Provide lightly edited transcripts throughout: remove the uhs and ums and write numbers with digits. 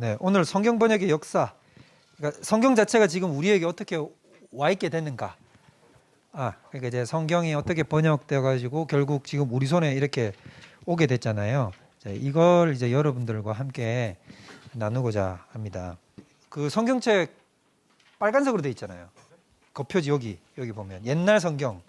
네, 오늘 성경 번역의 역사. 그러니까 성경 자체가 지금 우리에게 어떻게 와 있게 됐는가. 그러니까 이제 성경이 어떻게 번역되어 가지고 결국 지금 우리 손에 이렇게 오게 됐잖아요. 이걸 이제 여러분들과 함께 나누고자 합니다. 그 성경책 빨간색으로 돼 있잖아요. 겉표지 여기 보면 옛날 성경.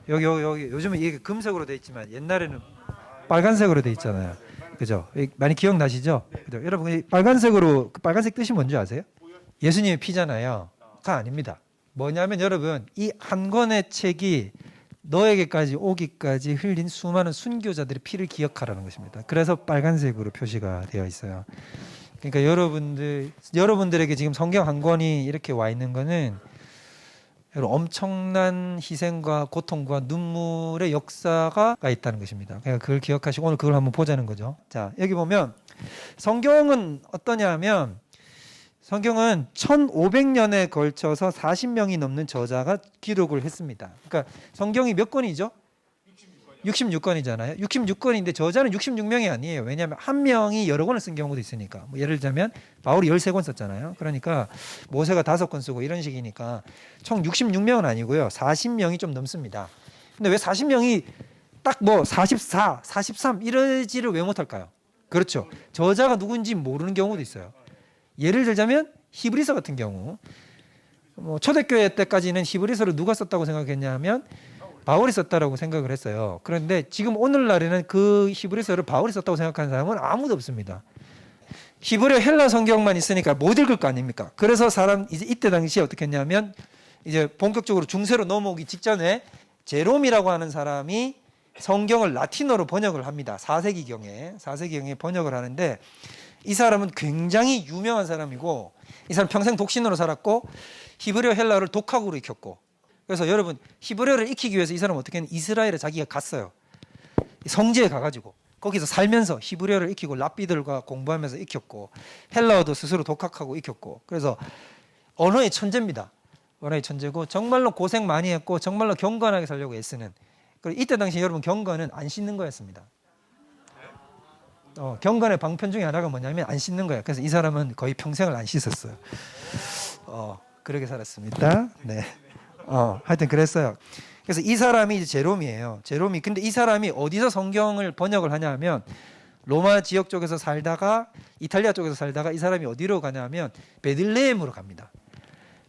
여기 요즘은 이게 금색으로 돼 있지만 옛날에는 빨간색으로 돼 있잖아요. 그죠? 많이 기억나시죠? 그죠? 여러분 빨간색으로 그 빨간색 뜻이 뭔지 아세요? 예수님의 피잖아요. 가 아닙니다. 뭐냐면 여러분 이 한 권의 책이 너에게까지 오기까지 흘린 수많은 순교자들의 피를 기억하라는 것입니다. 그래서 빨간색으로 표시가 되어 있어요. 그러니까 여러분들에게 지금 성경 한 권이 이렇게 와 있는 거는 엄청난 희생과 고통과 눈물의 역사가 있다는 것입니다. 그러니까 그걸 기억하시고 오늘 그걸 한번 보자는 거죠. 자, 여기 보면 성경은 어떠냐 하면 성경은 1500년에 걸쳐서 40명이 넘는 저자가 기록을 했습니다. 그러니까 성경이 몇 권이죠? 66권이잖아요. 66권인데 저자는 66명이 아니에요. 왜냐하면 한 명이 여러 권을 쓴 경우도 있으니까. 뭐 예를 들자면 바울이 13권 썼잖아요. 그러니까 모세가 5권 쓰고 이런 식이니까 총 66명은 아니고요. 40명이 좀 넘습니다. 근데 왜 40명이 딱 뭐 44, 43 이러지를 왜 못할까요? 그렇죠. 저자가 누군지 모르는 경우도 있어요. 예를 들자면 히브리서 같은 경우 뭐 초대교회 때까지는 히브리서를 누가 썼다고 생각했냐 하면 바울이 썼다라고 생각을 했어요. 그런데 지금 오늘날에는 그 히브리서를 바울이 썼다고 생각하는 사람은 아무도 없습니다. 히브리어 헬라 성경만 있으니까 못 읽을 거 아닙니까? 그래서 이제 이때 당시에 어떻게 했냐면 이제 본격적으로 중세로 넘어오기 직전에 제롬이라고 하는 사람이 성경을 라틴어로 번역을 합니다. 4세기경에 번역을 하는데 이 사람은 굉장히 유명한 사람이고 이 사람 평생 독신으로 살았고 히브리어 헬라어를 독학으로 익혔고 그래서 여러분 히브리어를 익히기 위해서 이 사람은 어떻게 했냐면 이스라엘에 자기가 갔어요. 성지에 가가지고 거기서 살면서 히브리어를 익히고 랍비들과 공부하면서 익혔고 헬라어도 스스로 독학하고 익혔고 그래서 언어의 천재입니다. 언어의 천재고 정말로 고생 많이 했고 정말로 경건하게 살려고 애쓰는 그리고 이때 당시 여러분 경건은 안 씻는 거였습니다. 경건의 방편 중에 하나가 뭐냐면 안 씻는 거예요. 그래서 이 사람은 거의 평생을 안 씻었어요. 그렇게 살았습니다. 네. 하여튼 그랬어요. 그래서 이 사람이 이제 제롬이에요. 근데 이 사람이 어디서 성경을 번역을 하냐 하면 로마 지역 쪽에서 살다가 이탈리아 쪽에서 살다가 이 사람이 어디로 가냐 하면 베들레헴으로 갑니다.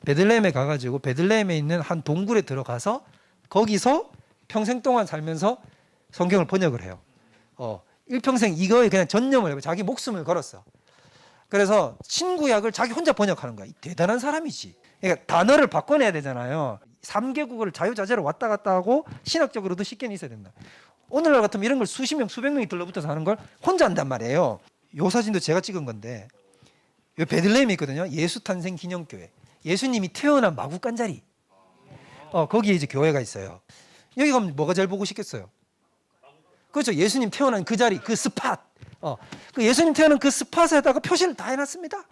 베들레헴에 가가지고 베들레헴에 있는 한 동굴에 들어가서 거기서 평생 동안 살면서 성경을 번역을 해요. 일평생 이거에 그냥 전념을 하고 자기 목숨을 걸었어. 그래서 신구약을 자기 혼자 번역하는 거야. 대단한 사람이지. 그러니까 단어를 바꿔내야 되잖아요. 3개국을 자유자재로 왔다 갔다 하고 신학적으로도 식견이 있어야 된다. 오늘날 같으면 이런 걸 수십 명, 수백 명이 들러붙어서 하는 걸 혼자 한단 말이에요. 요 사진도 제가 찍은 건데 요 베들레헴이 있거든요. 예수 탄생 기념교회. 예수님이 태어난 마구간자리. 거기에 이제 교회가 있어요. 여기 가면 뭐가 제일 보고 싶겠어요? 그렇죠. 예수님 태어난 그 자리, 그 스팟. 그 예수님 태어난 그 스팟에다가 표시를 다 해놨습니다.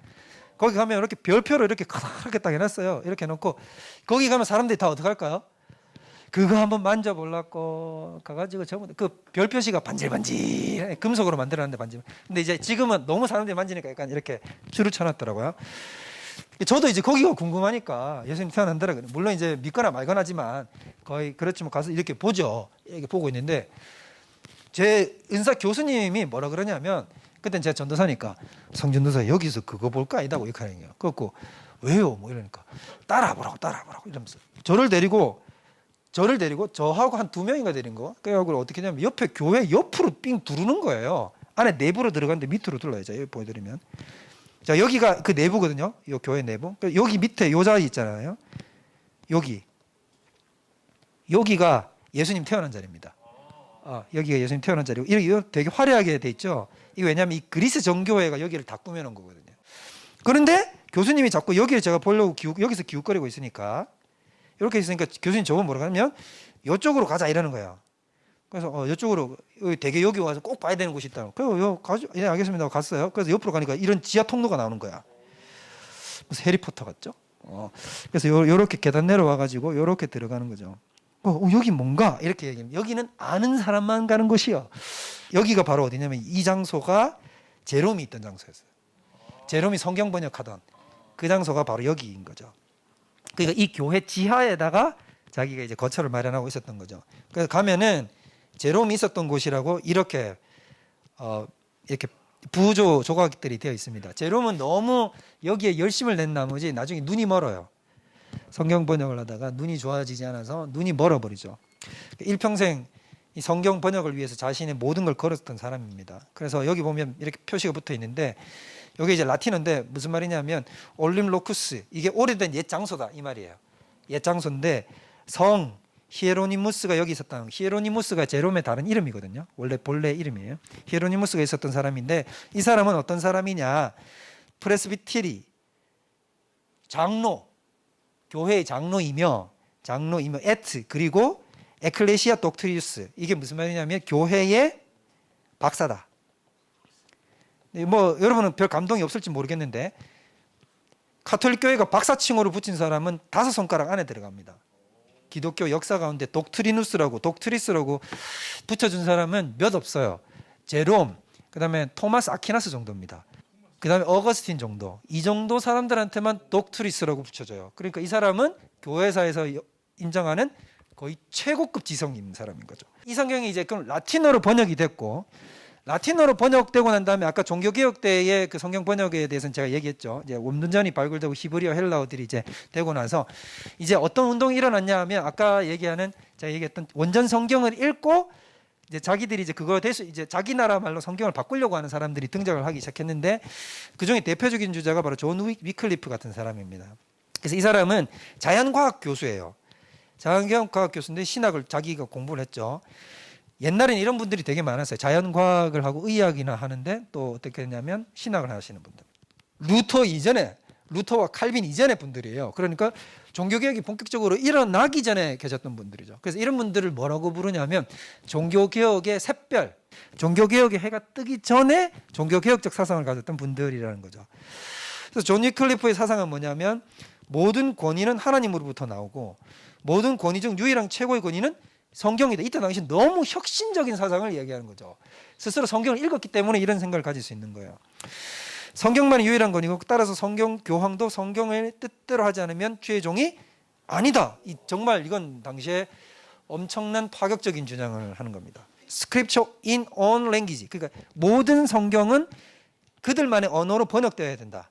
거기 가면 이렇게 별표로 이렇게 딱 해놨어요. 이렇게 해놓고 거기 가면 사람들이 다 어떻게 할까요? 그거 한번 만져보려고 가가지고 전부 그 별표시가 반질반질 금속으로 만들어놨는데 반질. 근데 이제 지금은 너무 사람들이 만지니까 약간 이렇게 줄을 쳐놨더라고요. 저도 이제 거기가 궁금하니까 예수님 태어난다라 그래. 물론 이제 믿거나 말거나지만 거의 그렇지만 가서 이렇게 보죠. 이렇게 보고 있는데 제 은사 교수님이 뭐라 그러냐면 그땐 제가 전도사니까 성전도사 여기서 그거 볼 거 아니다고 이렇게 하는 거예요. 그래갖고 왜요? 뭐 이러니까 따라보라고 이러면서 저를 데리고 저하고 한 2명인가 데린 거. 그래갖고 어떻게 하냐면 옆에 교회 옆으로 삥 두르는 거예요. 안에 내부로 들어갔는데 밑으로 둘러야죠. 여기 보여드리면 자 여기가 그 내부거든요. 이 교회 내부. 여기 밑에 요 자리 있잖아요. 여기가 예수님 태어난 자리입니다. 여기가 예수님 태어난 자리고 이거 되게 화려하게 돼 있죠. 이게 왜냐하면 이 그리스 정교회가 여기를 다 꾸며놓은 거거든요. 그런데 교수님이 자꾸 여기를 제가 보려고 여기서 기웃거리고 있으니까 이렇게 있으니까 교수님 저번 뭐라고 하면 이쪽으로 가자 이러는 거예요. 그래서 이쪽으로 되게 여기 와서 꼭 봐야 되는 곳이 있다. 그래서 예 알겠습니다 갔어요. 그래서 옆으로 가니까 이런 지하 통로가 나오는 거야. 무슨 해리포터 같죠? 그래서 요렇게 계단 내려와가지고 요렇게 들어가는 거죠. 여기 뭔가 이렇게 얘기하면 여기는 아는 사람만 가는 곳이요. 여기가 바로 어디냐면 이 장소가 제롬이 있던 장소였어요. 제롬이 성경 번역하던 그 장소가 바로 여기인 거죠. 그러니까 이 교회 지하에다가 자기가 이제 거처를 마련하고 있었던 거죠. 그래서 가면은 제롬이 있었던 곳이라고 이렇게 이렇게 부조 조각들이 되어 있습니다. 제롬은 너무 여기에 열심을 낸 나머지 나중에 눈이 멀어요. 성경 번역을 하다가 눈이 좋아지지 않아서 눈이 멀어버리죠. 일평생 이 성경 번역을 위해서 자신의 모든 걸 걸었던 사람입니다. 그래서 여기 보면 이렇게 표시가 붙어 있는데 여기 이제 라틴어인데 무슨 말이냐면 올림 로쿠스, 이게 오래된 옛 장소다 이 말이에요. 옛 장소인데 성 히에로니무스가 여기 있었다. 히에로니무스가 제롬의 다른 이름이거든요. 원래 본래 이름이에요. 히에로니무스가 있었던 사람인데 이 사람은 어떤 사람이냐? 프레스비테리 장로, 교회의 장로이며 에트 그리고 에클레시아 독트리우스, 이게 무슨 말이냐면 교회의 박사다. 뭐 여러분은 별 감동이 없을지 모르겠는데 가톨릭 교회가 박사칭호를 붙인 사람은 5손가락 안에 들어갑니다. 기독교 역사 가운데 독트리스라고 붙여준 사람은 몇 없어요. 제롬, 그 다음에 토마스 아퀴나스 정도입니다. 그 다음에 어거스틴 정도, 이 정도 사람들한테만 독트리스라고 붙여줘요. 그러니까 이 사람은 교회사에서 인정하는 거의 최고급 지성인 사람인 거죠. 이 성경이 이제 그럼 라틴어로 번역이 됐고, 라틴어로 번역되고 난 다음에 아까 종교개혁 때의 그 성경 번역에 대해서는 제가 얘기했죠. 이제 원문전이 발굴되고 히브리어, 헬라어들이 이제 되고 나서 이제 어떤 운동이 일어났냐 하면 아까 제가 얘기했던 원전 성경을 읽고 이제 자기들이 이제 그거 대신 이제 자기 나라 말로 성경을 바꾸려고 하는 사람들이 등장을 하기 시작했는데 그 중에 대표적인 주자가 바로 존 위클리프 같은 사람입니다. 그래서 이 사람은 자연과학 교수예요. 자연과학 교수인데 신학을 자기가 공부를 했죠. 옛날에는 이런 분들이 되게 많았어요. 자연과학을 하고 의학이나 하는데 또 어떻게 했냐면 신학을 하시는 분들. 루터와 칼빈 이전의 분들이에요. 그러니까 종교개혁이 본격적으로 일어나기 전에 계셨던 분들이죠. 그래서 이런 분들을 뭐라고 부르냐면 종교개혁의 샛별, 종교개혁의 해가 뜨기 전에 종교개혁적 사상을 가졌던 분들이라는 거죠. 그래서 존 위클리프의 사상은 뭐냐면 모든 권위는 하나님으로부터 나오고 모든 권위 중 유일한 최고의 권위는 성경이다. 이때 당시 너무 혁신적인 사상을 얘기하는 거죠. 스스로 성경을 읽었기 때문에 이런 생각을 가질 수 있는 거예요. 성경만이 유일한 권위고 따라서 성경 교황도 성경을 뜻대로 하지 않으면 주의 종이 아니다. 정말 이건 당시에 엄청난 파격적인 주장을 하는 겁니다. Scripture in own language. 그러니까 모든 성경은 그들만의 언어로 번역되어야 된다.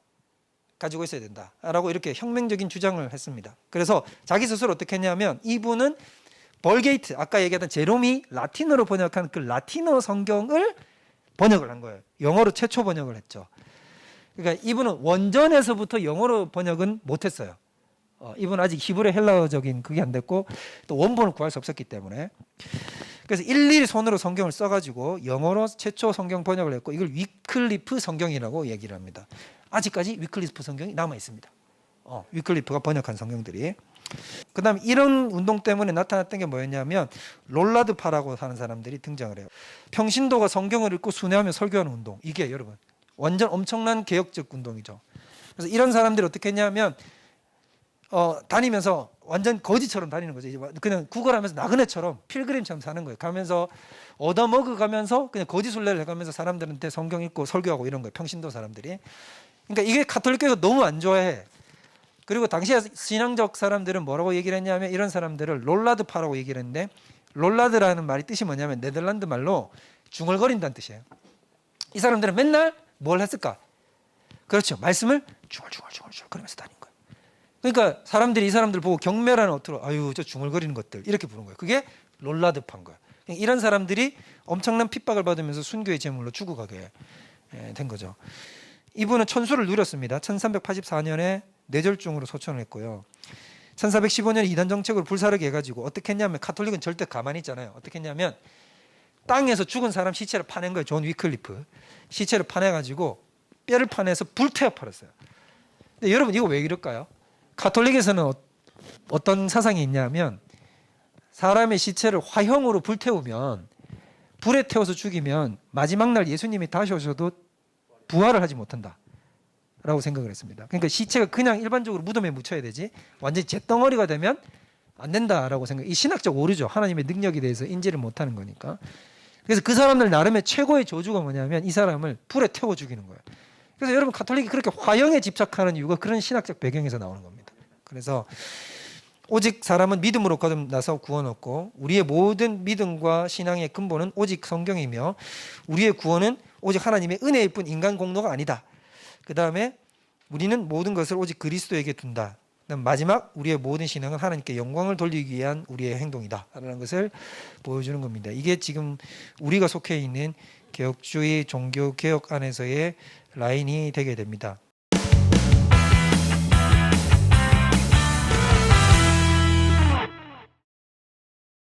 가지고 있어야 된다라고 이렇게 혁명적인 주장을 했습니다. 그래서 자기 스스로 어떻게 했냐면 이분은 벌게이트, 아까 얘기했던 제롬이 라틴어로 번역한 그 라틴어 성경을 번역을 한 거예요. 영어로 최초 번역을 했죠. 그러니까 이분은 원전에서부터 영어로 번역은 못했어요. 이분은 아직 히브리 헬라어적인 그게 안 됐고 또 원본을 구할 수 없었기 때문에 그래서 일일이 손으로 성경을 써가지고 영어로 최초 성경 번역을 했고 이걸 위클리프 성경이라고 얘기를 합니다. 아직까지 위클리프 성경이 남아 있습니다. 위클리프가 번역한 성경들이. 그 다음에 이런 운동 때문에 나타났던 게 뭐였냐면 롤라드파라고 하는 사람들이 등장을 해요. 평신도가 성경을 읽고 순회하며 설교하는 운동. 이게 여러분 완전 엄청난 개혁적 운동이죠. 그래서 이런 사람들이 어떻게 했냐면 다니면서 완전 거지처럼 다니는 거죠. 그냥 구걸하면서 나그네처럼 필그림처럼 사는 거예요. 가면서 얻어먹어가면서 그냥 거지 순례를 해가면서 사람들한테 성경 읽고 설교하고 이런 거예요. 평신도 사람들이. 그러니까 이게 가톨릭 교회가 너무 안 좋아해. 그리고 당시에 신앙적 사람들은 뭐라고 얘기를 했냐면 이런 사람들을 롤라드파라고 얘기를 했는데 롤라드라는 말이 뜻이 뭐냐면 네덜란드 말로 중얼거린다는 뜻이에요. 이 사람들은 맨날 뭘 했을까? 그렇죠. 말씀을 중얼중얼 그러면서 다닌 거예요. 그러니까 사람들이 이 사람들 보고 경멸하는 어투로 아유 저 중얼거리는 것들 이렇게 부른 거예요. 그게 롤라드파인 거예요. 이런 사람들이 엄청난 핍박을 받으면서 순교의 제물로 죽어가게 된 거죠. 이분은 천수를 누렸습니다. 1384년에 뇌졸중으로 소천을 했고요. 1415년에 이단 정책으로 불사르게 해가지고 어떻게 했냐면 가톨릭은 절대 가만히 있잖아요. 어떻게 했냐면 땅에서 죽은 사람 시체를 파낸 거예요. 존 위클리프. 시체를 파내가지고 뼈를 파내서 불태워 버렸어요. 근데 여러분 이거 왜 이럴까요? 가톨릭에서는 어떤 사상이 있냐면 사람의 시체를 화형으로 불태우면 불에 태워서 죽이면 마지막 날 예수님이 다시 오셔도 부활을 하지 못한다 라고 생각을 했습니다. 그러니까 시체가 그냥 일반적으로 무덤에 묻혀야 되지 완전히 잿덩어리가 되면 안 된다라고 생각. 이 신학적 오류죠. 하나님의 능력에 대해서 인지를 못하는 거니까. 그래서 그 사람들 나름의 최고의 저주가 뭐냐면 이 사람을 불에 태워 죽이는 거예요. 그래서 여러분 가톨릭이 그렇게 화형에 집착하는 이유가 그런 신학적 배경에서 나오는 겁니다. 그래서 오직 사람은 믿음으로 거듭나서 구원 얻고 우리의 모든 믿음과 신앙의 근본은 오직 성경이며 우리의 구원은 오직 하나님의 은혜일 뿐 인간 공로가 아니다. 그 다음에 우리는 모든 것을 오직 그리스도에게 둔다. 마지막 우리의 모든 신앙은 하나님께 영광을 돌리기 위한 우리의 행동이다 라는 것을 보여주는 겁니다. 이게 지금 우리가 속해 있는 개혁주의 종교개혁 안에서의 라인이 되게 됩니다.